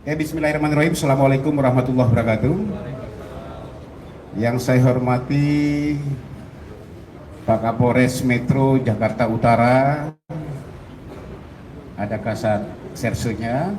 Ya, bismillahirrahmanirrahim. Assalamualaikum warahmatullahi wabarakatuh. Yang saya hormati Pak Kapolres Metro Jakarta Utara, ada Kasat Sersenya,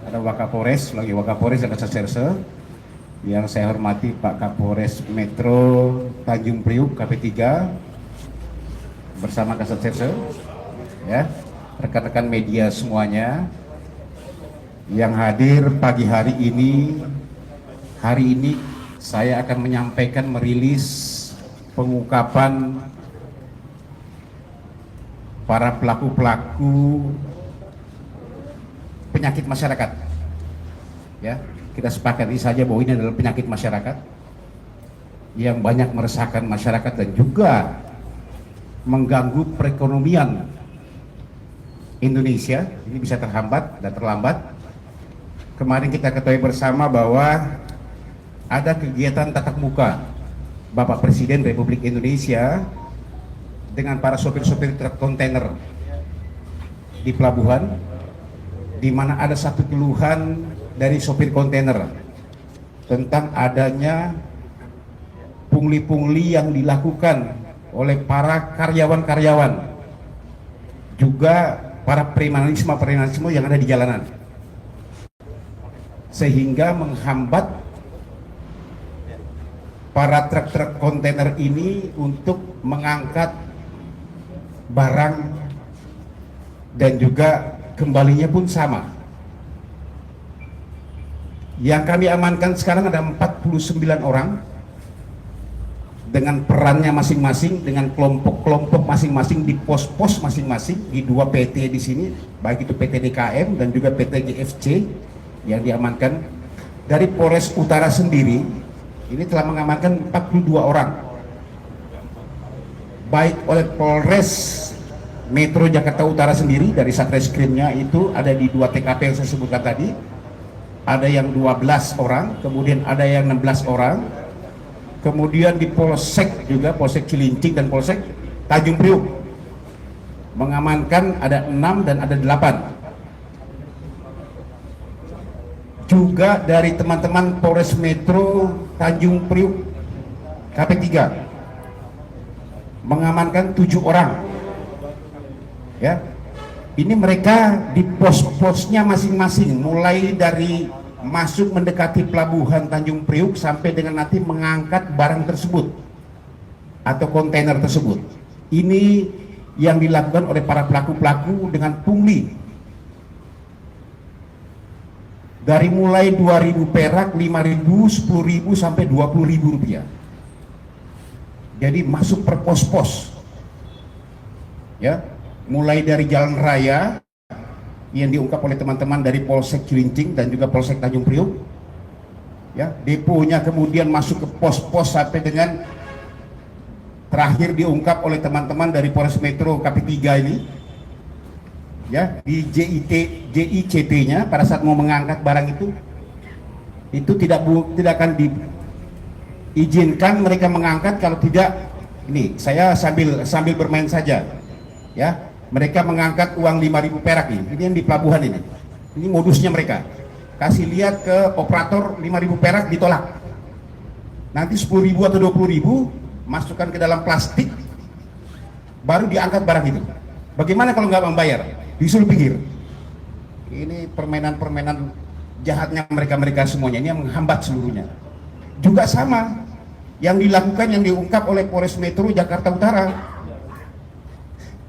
ada Wakapolres, lagi Wakapolres dan Kasat Serse. Yang saya hormati Pak Kapolres Metro Tanjung Priuk KP3 bersama Kasat Serse, ya, rekan-rekan media semuanya yang hadir pagi hari ini. Hari ini saya akan menyampaikan merilis pengungkapan para pelaku-pelaku penyakit masyarakat. Ya, kita sepakati saja bahwa ini adalah penyakit masyarakat yang banyak meresahkan masyarakat dan juga mengganggu perekonomian Indonesia. Ini bisa terhambat dan terlambat. Kemarin kita ketahui bersama bahwa ada kegiatan tatap muka Bapak Presiden Republik Indonesia dengan para sopir-sopir truk kontainer di pelabuhan, di mana ada satu keluhan dari sopir kontainer tentang adanya pungli-pungli yang dilakukan oleh para karyawan-karyawan, juga para premanisme yang ada di jalanan, sehingga menghambat para truk-truk kontainer ini untuk mengangkat barang, dan juga kembalinya pun sama. Yang kami amankan sekarang ada 49 orang dengan perannya masing-masing, dengan kelompok-kelompok masing-masing di pos-pos masing-masing di dua PT di sini, baik itu PT DKM dan juga PT GFC yang diamankan. Dari Polres Utara sendiri ini telah mengamankan 42 orang, baik oleh Polres Metro Jakarta Utara sendiri, dari Satreskrimnya itu ada di 2 TKP yang saya sebutkan tadi, ada yang 12 orang, kemudian ada yang 16 orang, kemudian di Polsek juga, Polsek Cilincing dan Polsek Tanjung Priuk mengamankan ada 6 dan ada 8. Juga dari teman-teman Polres Metro Tanjung Priuk KP3 mengamankan 7 orang. Ya, ini mereka di pos-posnya masing-masing, mulai dari masuk mendekati pelabuhan Tanjung Priuk sampai dengan nanti mengangkat barang tersebut atau kontainer tersebut. Ini yang dilakukan oleh para pelaku-pelaku dengan pungli dari mulai 2.000 perak, 5.000, 10.000 sampai 20.000 rupiah. Jadi masuk per pos-pos, ya, mulai dari jalan raya yang diungkap oleh teman-teman dari Polsek Cilincing dan juga Polsek Tanjung Priuk, ya, deponya kemudian masuk ke pos-pos sampai dengan terakhir diungkap oleh teman-teman dari Polres Metro KP3 ini, ya, di JICT-nya pada saat mau mengangkat barang itu tidak akan diizinkan mereka mengangkat kalau tidak, ini saya sambil bermain saja, ya, mereka mengangkat uang 5.000 perak ini yang di pelabuhan ini modusnya. Mereka kasih lihat ke operator 5.000 perak, ditolak, nanti 10.000 atau 20.000 masukkan ke dalam plastik baru diangkat barang itu. Bagaimana kalau nggak membayar? Disuruh pinggir. Ini permainan-permainan jahatnya mereka semuanya, ini yang menghambat seluruhnya. Juga sama yang dilakukan, yang diungkap oleh Polres Metro Jakarta Utara.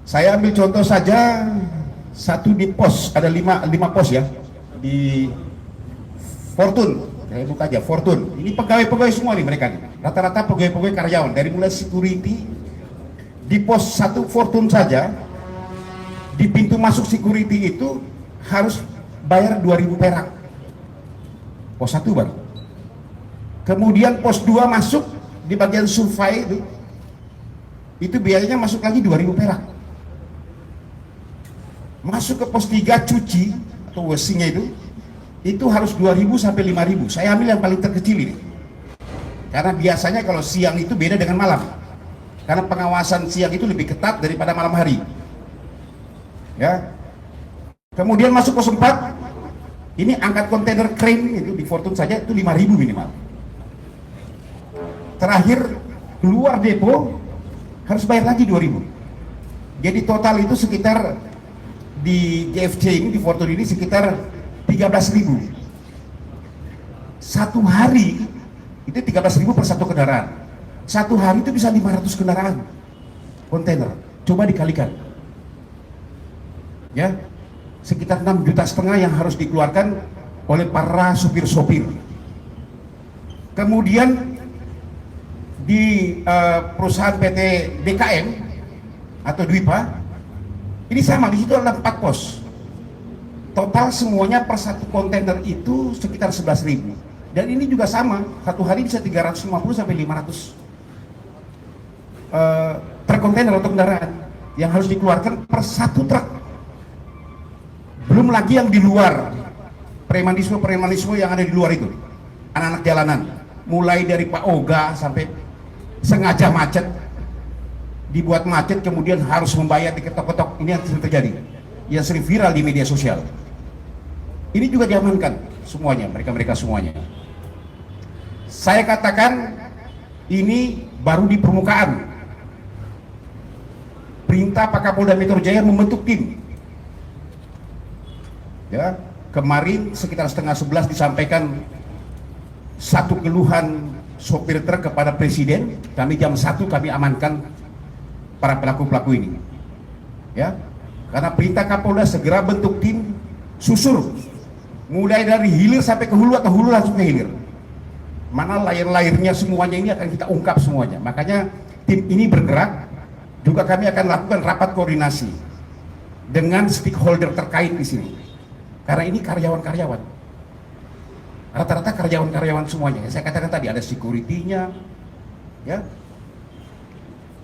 Saya ambil contoh saja satu di pos, ada 5 pos ya, di Fortune. Saya buka aja Fortune. Ini pegawai-pegawai semua nih mereka nih. Rata-rata pegawai-pegawai karyawan, dari mulai security di pos 1 Fortune saja. Di pintu masuk security itu harus bayar 2.000 perak, pos 1 baru. Kemudian pos 2 masuk di bagian survei itu biayanya masuk lagi 2.000 perak. Masuk ke pos 3 cuci atau washingnya itu harus 2.000 sampai 5.000. Saya ambil yang paling terkecil ini, karena biasanya kalau siang itu beda dengan malam, karena pengawasan siang itu lebih ketat daripada malam hari. Ya, kemudian masuk pos 4 Ini angkat kontainer crane itu di Fortune saja itu 5.000 minimal. Terakhir keluar depo harus bayar lagi 2.000. Jadi total itu sekitar di GFC ini, di Fortune ini sekitar 13.000. Satu hari itu 13.000 per satu kendaraan. Satu hari itu bisa 500 kendaraan kontainer. Coba dikalikan. Ya, sekitar 6,5 juta yang harus dikeluarkan oleh para supir-sopir. Kemudian di perusahaan PT DKM atau Dwipa ini sama, di situ ada 4 pos. Total semuanya per satu kontainer itu sekitar 11.000. Dan ini juga sama, satu hari bisa 350 sampai 500 truk kontainer atau kendaraan yang harus dikeluarkan per satu truk. Belum lagi yang di luar, premanisme yang ada di luar itu, anak-anak jalanan, mulai dari Pak Oga sampai sengaja macet, dibuat macet kemudian harus membayar, diketok-ketok. Ini yang sering terjadi, yang sering viral di media sosial. Ini juga diamankan semuanya, mereka semuanya. Saya katakan ini baru di permukaan. Perintah Pak Kapolda Metro Jaya membentuk tim. Ya, kemarin sekitar 10:30 disampaikan satu keluhan sopir truk kepada Presiden. Kami jam 1 kami amankan para pelaku-pelaku ini. Ya, karena perintah Kapolda segera bentuk tim susur, mulai dari hilir sampai ke hulu atau hulu langsung ke hilir. Mana layar-layarnya semuanya ini akan kita ungkap semuanya. Makanya tim ini bergerak. Juga kami akan lakukan rapat koordinasi dengan stakeholder terkait di sini. Karena ini karyawan-karyawan, rata-rata karyawan-karyawan semuanya. Saya katakan tadi ada security-nya, ya.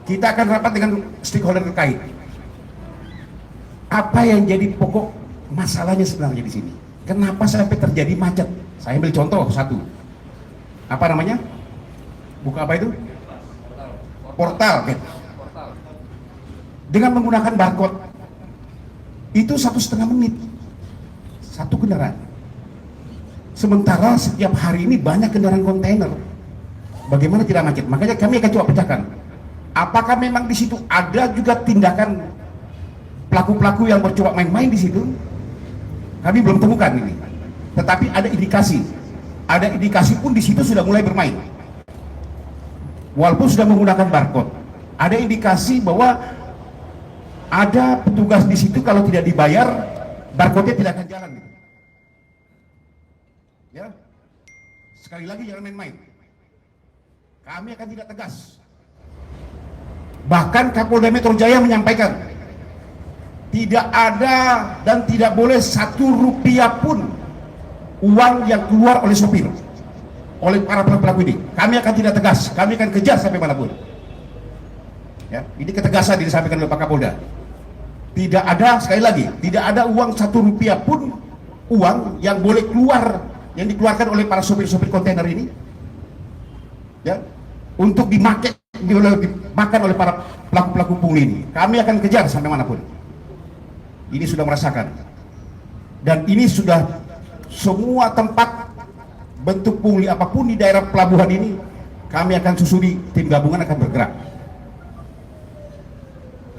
Kita akan rapat dengan stakeholder terkait. Apa yang jadi pokok masalahnya sebenarnya di sini? Kenapa sampai terjadi macet? Saya ambil contoh satu. Apa namanya? Buka apa itu? Portal. Gitu. Dengan menggunakan barcode itu 1,5 menit. Satu kendaraan. Sementara setiap hari ini banyak kendaraan kontainer. Bagaimana tidak macet? Makanya kami akan coba pecahkan. Apakah memang di situ ada juga tindakan pelaku-pelaku yang bercoba main-main di situ? Kami belum temukan ini. Tetapi ada indikasi. Ada indikasi pun di situ sudah mulai bermain. Walaupun sudah menggunakan barcode. Ada indikasi bahwa ada petugas di situ kalau tidak dibayar, barcode-nya tidak akan jalan. Ya, sekali lagi jangan main-main. Kami akan tidak tegas. Bahkan Kapolda Metro Jaya menyampaikan tidak ada dan tidak boleh 1 rupiah pun uang yang keluar oleh sopir, oleh para pelaku ini. Kami akan tidak tegas. Kami akan kejar sampai manapun. Ya, ini ketegasan disampaikan oleh Pak Kapolda. Tidak ada, sekali lagi, tidak ada uang 1 rupiah pun uang yang boleh keluar, yang dikeluarkan oleh para sopir-sopir kontainer ini, ya, untuk dimakan oleh para pelaku-pelaku pungli ini. Kami akan kejar sampai manapun. Ini sudah merasakan, dan ini sudah semua tempat bentuk pungli apapun di daerah pelabuhan ini, kami akan susuri. Tim gabungan akan bergerak.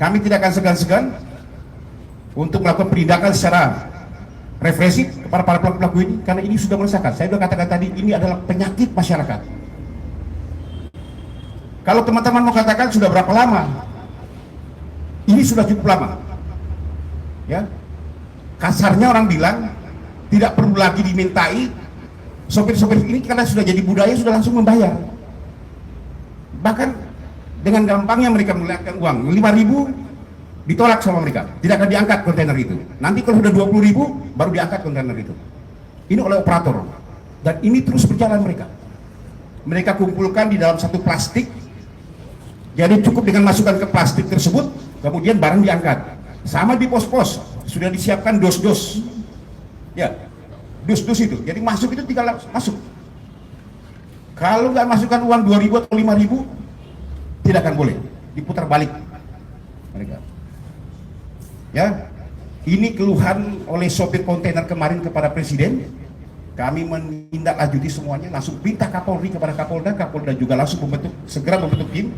Kami tidak akan segan-segan untuk melakukan penindakan secara represif kepada para pelaku-pelaku ini, karena ini sudah merasakan. Saya sudah katakan tadi, ini adalah penyakit masyarakat. Kalau teman-teman mau katakan sudah berapa lama, ini sudah cukup lama. Ya, kasarnya orang bilang tidak perlu lagi dimintai. Sopir-sopir ini karena sudah jadi budaya, sudah langsung membayar. Bahkan dengan gampangnya mereka melihatkan uang 5.000 ditolak sama mereka, tidak akan diangkat kontainer itu. Nanti kalau sudah 20.000 baru diangkat kontainer itu. Ini oleh operator, dan ini terus berjalan mereka. Mereka kumpulkan di dalam satu plastik. Jadi cukup dengan masukkan ke plastik tersebut, kemudian barang diangkat. Sama di pos-pos sudah disiapkan dos-dos, ya, dos-dos itu. Jadi masuk itu tinggal masuk. Kalau nggak masukkan uang 2.000 atau 5.000, tidak akan boleh, diputar balik mereka. Ya, Ini keluhan oleh sopir kontainer kemarin kepada Presiden. Kami menindaklanjuti semuanya, langsung minta Kapolri kepada Kapolda. Kapolda juga langsung segera membentuk tim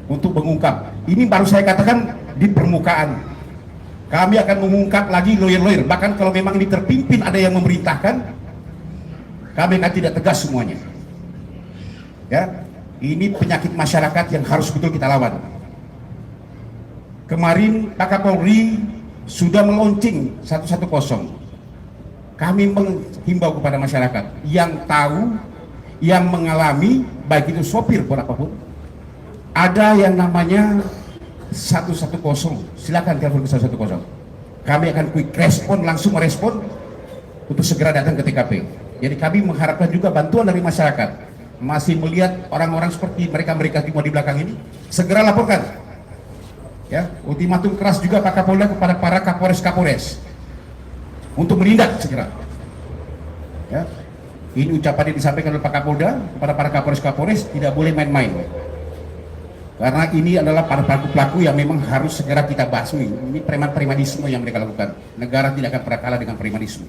untuk mengungkap. Ini baru saya katakan di permukaan. Kami akan mengungkap lagi lawyer-lawyer. Bahkan kalau memang ini terpimpin ada yang memerintahkan, kami akan tidak tegas semuanya. Ya, ini penyakit masyarakat yang harus betul kita lawan. Kemarin Pak Kapolri sudah meluncing 110. Kami menghimbau kepada masyarakat yang tahu, yang mengalami, baik itu sopir pun apapun, ada yang namanya 110. Silakan telepon ke 110. Kami akan quick respon, langsung merespon untuk segera datang ke TKP. Jadi kami mengharapkan juga bantuan dari masyarakat. Masih melihat orang-orang seperti mereka semua di belakang ini, segera laporkan. Ya, ultimatum keras juga Pak Kapolda kepada para Kapolres untuk menindak segera. Ya, ini ucapan yang disampaikan oleh Pak Kapolda kepada para Kapolres tidak boleh main-main. Karena ini adalah para pelaku-pelaku yang memang harus segera kita basmi. Ini preman-premanisme yang mereka lakukan. Negara tidak akan pernah kalah dengan premanisme.